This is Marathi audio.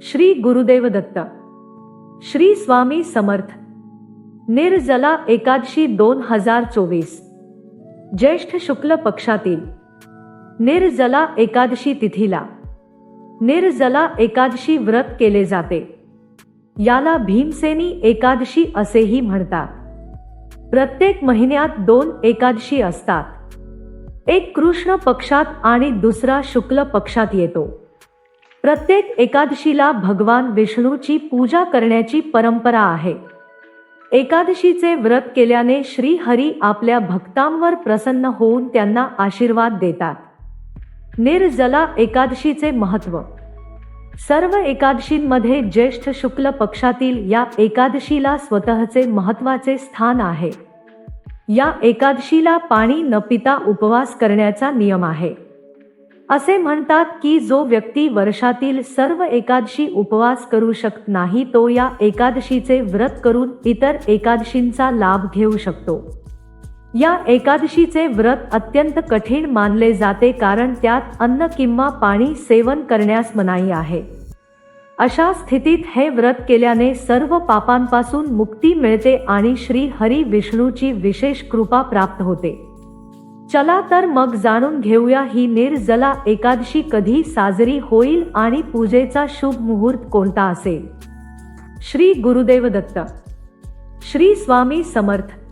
श्री गुरुदेव दत्त. श्री स्वामी समर्थ. निर्जला एकादशी 2024. ज्येष्ठ शुक्ल पक्षातील निर्जला एकादशी तिथीला निर्जला एकादशी व्रत केले जाते. याला भीमसेनी एकादशी असेही म्हणतात. प्रत्येक महिन्यात 2 एकादशी असतात. एक कृष्ण पक्षात आणि दुसरा शुक्ल पक्षात येतो. प्रत्येक एकादशीला भगवान विष्णूची पूजा करण्याची परंपरा आहे. एकादशीचे व्रत केल्याने श्री हरी आपल्या भक्तांवर प्रसन्न होऊन त्यांना आशीर्वाद देतात. निर्जला एकादशीचे महत्त्व. सर्व एकादशींमध्ये ज्येष्ठ शुक्ल पक्षातील या एकादशीला स्वतःचे महत्त्वाचे स्थान आहे. या एकादशीला पाणी न पिता उपवास करण्याचा नियम आहे. असे म्हणतात की जो व्यक्ती वर्षातील सर्व एकादशी उपवास करू शकत नाही तो या एकादशीचे व्रत करून इतर एकादशींचा लाभ घेऊ शकतो. या एकादशीचे व्रत अत्यंत कठीण मानले जाते कारण त्यात अन्न किंवा पाणी सेवन करण्यास मनाई आहे. अशा स्थितीत हे व्रत केल्याने सर्व पापांपासून मुक्ती मिळते आणि श्री हरी विष्णूची विशेष कृपा प्राप्त होते. चला तर मग जाणून घेऊया ही निर्जला एकादशी कधी साजरी होईल आणि पूजेचा शुभ मुहूर्त कोणता असेल. श्री गुरुदेव दत्त. श्री स्वामी समर्थ.